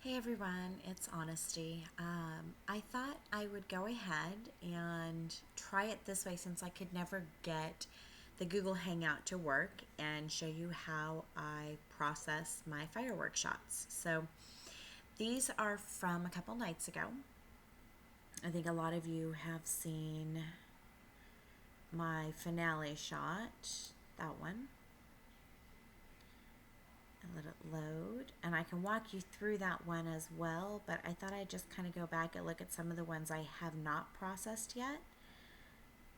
Hey everyone, it's Honesty. I thought I would go ahead and try it this way since I could never get the Google Hangout to work and show you how I process my firework shots. So these are from a couple nights ago. I think a lot of you have seen my finale shot, that one. Let it load, and I can walk you through that one as well, but I thought I'd just kind of go back and look at some of the ones I have not processed yet.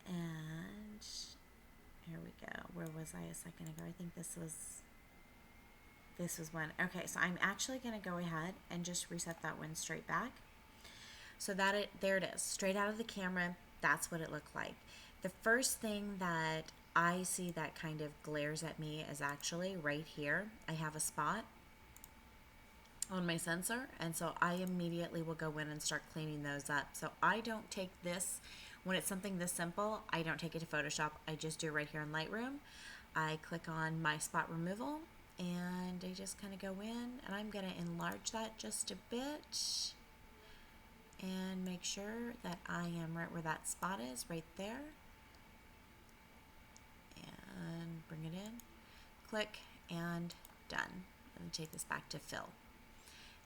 And here we go. Where was I a second ago? I think this was one. Okay, so I'm actually going to go ahead and just reset that one straight back. So there it is, straight out of the camera. That's what it looked like. The first thing that I see that kind of glares at me is actually right here. I have a spot on my sensor, and so I immediately will go in and start cleaning those up. So I don't take this, when it's something this simple, I don't take it to Photoshop. I just do it right here in Lightroom. I click on my spot removal, and I just kind of go in, and I'm going to enlarge that just a bit and make sure that I am right where that spot is, right there. And bring it in, click, and done. Let me take this back to fill.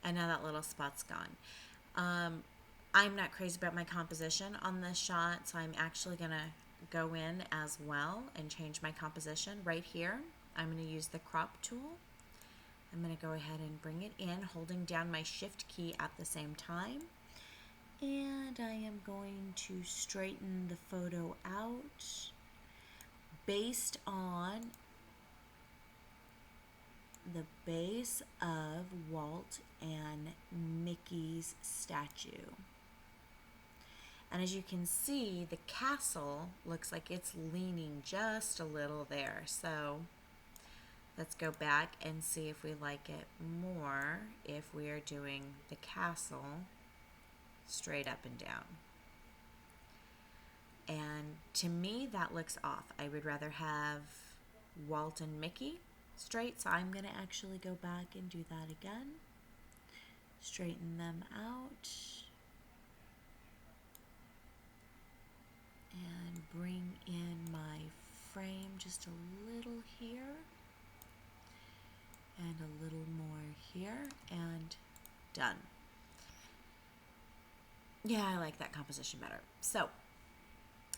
And now that little spot's gone. I'm not crazy about my composition on this shot, so I'm actually going to go in as well and change my composition right here. I'm going to use the crop tool. I'm going to go ahead and bring it in, holding down my shift key at the same time. And I am going to straighten the photo out based on the base of Walt and Mickey's statue. And as you can see, the castle looks like it's leaning just a little there. So let's go back and see if we like it more if we are doing the castle straight up and down. And to me, that looks off. I would rather have Walt and Mickey straight, so I'm going to actually go back and do that again. Straighten them out. And bring in my frame just a little here. And a little more here. And done. Yeah, I like that composition better. So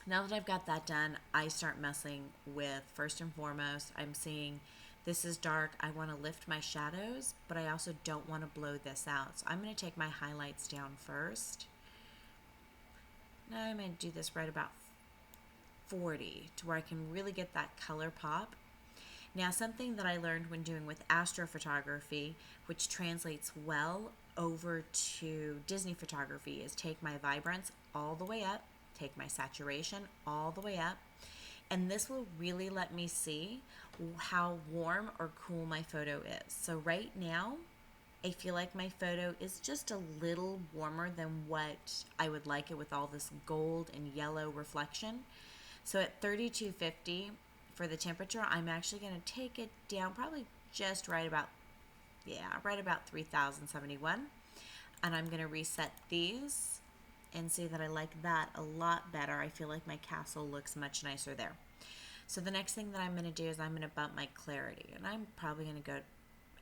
now that I've got that done, I start messing with, first and foremost, I'm seeing this is dark. I want to lift my shadows, but I also don't want to blow this out. So I'm going to take my highlights down first. Now I'm going to do this right about 40 to where I can really get that color pop. Now, something that I learned when doing with astrophotography, which translates well over to Disney photography, is take my vibrance all the way up, take my saturation all the way up, and this will really let me see how warm or cool my photo is. So right now, I feel like my photo is just a little warmer than what I would like it with all this gold and yellow reflection. So at 3250 for the temperature, I'm actually going to take it down probably just right about 3071. And I'm going to reset these and see that I like that a lot better. I feel like my castle looks much nicer there. So the next thing that I'm going to do is I'm going to bump my clarity. And I'm probably going to go,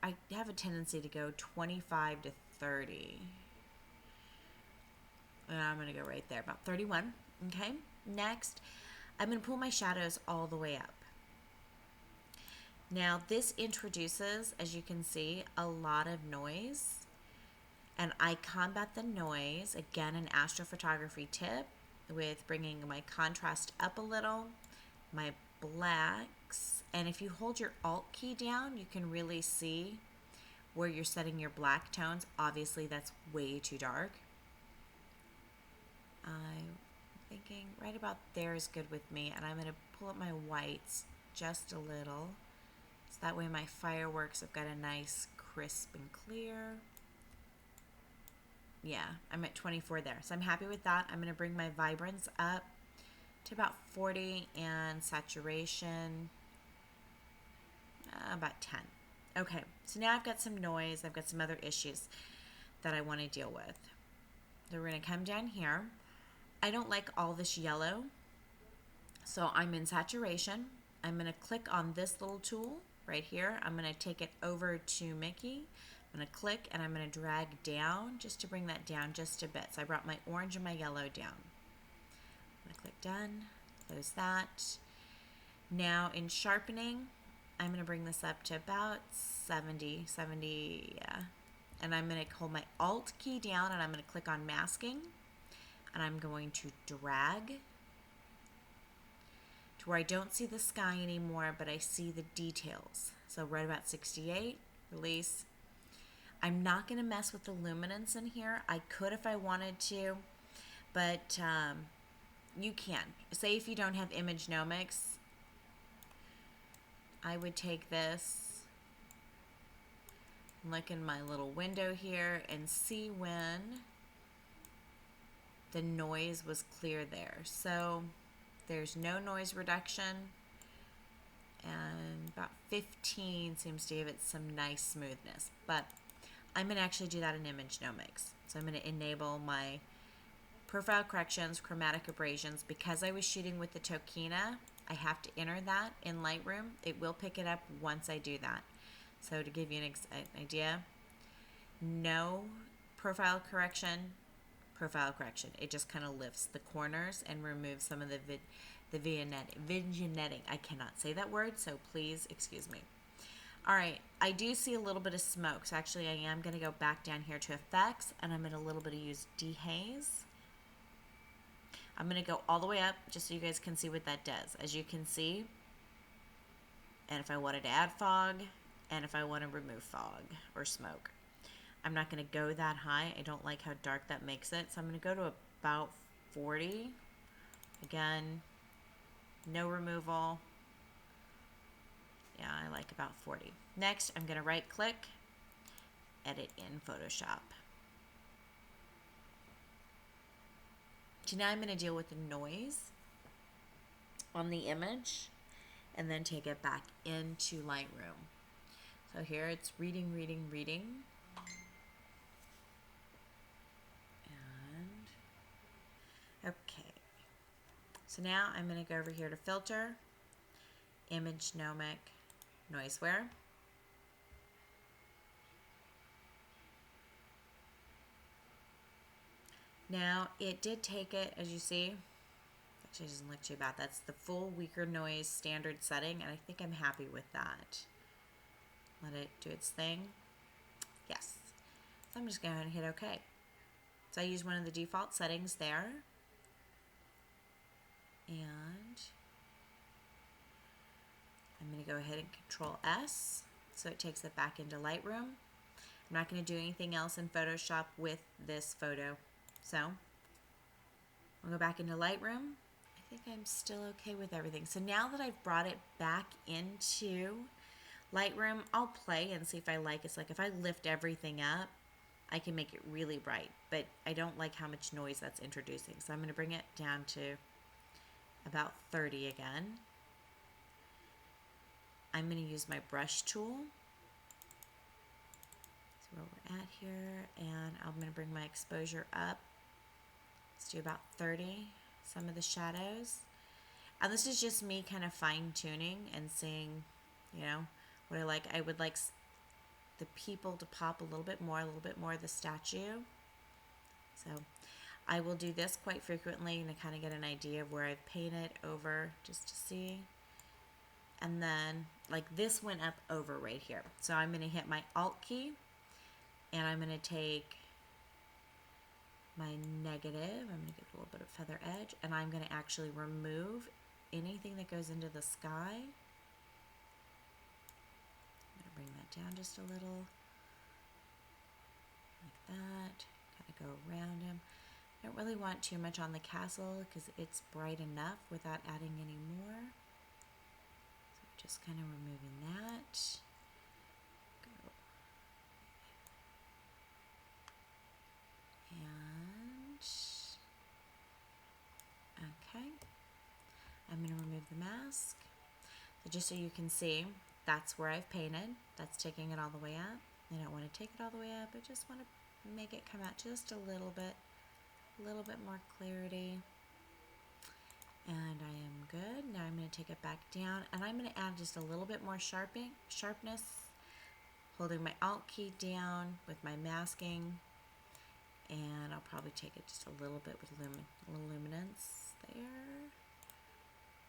I have a tendency to go 25 to 30. And I'm going to go right there, about 31. Okay. Next, I'm going to pull my shadows all the way up. Now this introduces, as you can see, a lot of noise. And I combat the noise, again, an astrophotography tip, with bringing my contrast up a little, my blacks. And if you hold your Alt key down, you can really see where you're setting your black tones. Obviously, that's way too dark. I'm thinking right about there is good with me. And I'm going to pull up my whites just a little. So that way my fireworks have got a nice crisp and clear. Yeah, I'm at 24 there. So I'm happy with that. I'm going to bring my vibrance up to about 40 and saturation about 10. Okay, so now I've got some noise. I've got some other issues. that I want to deal with. So we're going to come down here. I don't like all this yellow, so I'm in saturation. I'm going to click on this little tool right here. I'm going to take it over to Mickey. I'm going to click and I'm going to drag down just to bring that down just a bit. So I brought my orange and my yellow down. I'm going to click done, close that. Now in sharpening, I'm going to bring this up to about 70, yeah. And I'm going to hold my Alt key down and I'm going to click on masking. And I'm going to drag to where I don't see the sky anymore, but I see the details. So right about 68, release. I'm not going to mess with the luminance in here. I could if I wanted to, but you can. Say if you don't have image nomics, I would take this, look in my little window here and see when the noise was clear there. So there's no noise reduction, and about 15 seems to give it some nice smoothness. But I'm going to actually do that in image nomics. So I'm going to enable my profile corrections, chromatic abrasions. Because I was shooting with the Tokina, I have to enter that in Lightroom. It will pick it up once I do that. So to give you an idea, no profile correction. It just kind of lifts the corners and removes some of the vignetting. I cannot say that word, so please excuse me. All right, I do see a little bit of smoke, so actually I am going to go back down here to effects, and I'm going to a little bit of use dehaze. I'm going to go all the way up just so you guys can see what that does. As you can see, and if I wanted to add fog, and if I want to remove fog or smoke. I'm not going to go that high. I don't like how dark that makes it, so I'm going to go to about 40. Again, no removal. Yeah, I like about 40. Next, I'm going to right click, edit in Photoshop. So now I'm going to deal with the noise on the image and then take it back into Lightroom. So here it's reading. And okay. So now I'm going to go over here to filter, image nomic, noiseware. Now it did take it, as you see, actually it doesn't look too bad. That's the full weaker noise standard setting, and I think I'm happy with that. Let it do its thing. Yes. So I'm just going to hit OK. So I use one of the default settings there. And I'm going to go ahead and Control S so it takes it back into Lightroom. I'm not going to do anything else in Photoshop with this photo. So I'll go back into Lightroom. I think I'm still okay with everything. So now that I've brought it back into Lightroom, I'll play and see if I like it. It's like if I lift everything up, I can make it really bright, but I don't like how much noise that's introducing. So I'm going to bring it down to about 30 again. I'm going to use my brush tool. That's where we're at here, and I'm going to bring my exposure up. Let's do about 30, some of the shadows. And this is just me kind of fine-tuning and seeing, what I like. I would like the people to pop a little bit more of the statue. So I will do this quite frequently and to kind of get an idea of where I've painted over just to see. And then like this went up over right here. So I'm going to hit my Alt key and I'm going to take my negative. I'm going to get a little bit of feather edge and I'm going to actually remove anything that goes into the sky. I'm going to bring that down just a little like that. Kind of go around him. I don't really want too much on the castle because it's bright enough without adding any more. So just kind of removing that. Go. And okay. I'm going to remove the mask. So just so you can see, that's where I've painted. That's taking it all the way up. I don't want to take it all the way up. I just want to make it come out just a little bit more clarity. And I am good. Now I'm going to take it back down, and I'm going to add just a little bit more sharpness, holding my Alt key down with my masking, and I'll probably take it just a little bit with luminance there,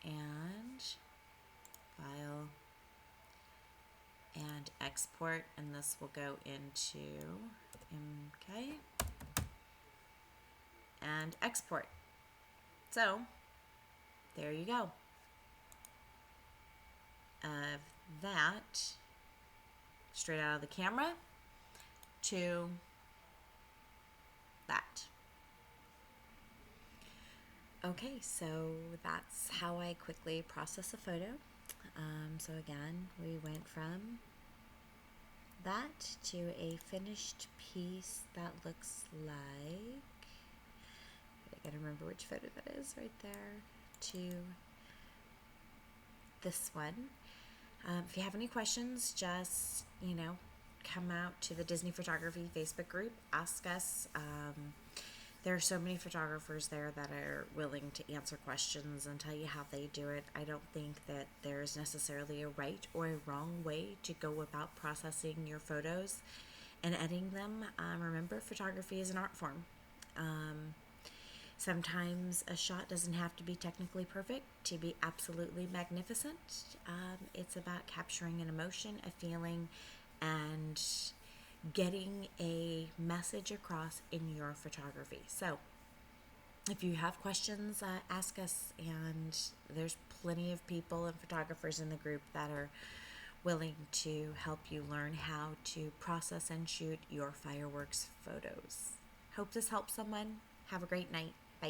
and file, and export, and this will go into MK, and export. So there you go. Of that, straight out of the camera to that. Okay, so that's how I quickly process a photo. So again, we went from that to a finished piece that looks like, I gotta remember which photo that is right there, to this one. If you have any questions, just, come out to the Disney Photography Facebook group, ask us. There are so many photographers there that are willing to answer questions and tell you how they do it. I don't think that there's necessarily a right or a wrong way to go about processing your photos and editing them. Remember, photography is an art form. Sometimes a shot doesn't have to be technically perfect to be absolutely magnificent. It's about capturing an emotion, a feeling, and getting a message across in your photography. So if you have questions, ask us, and there's plenty of people and photographers in the group that are willing to help you learn how to process and shoot your fireworks photos. Hope this helps someone. Have a great night.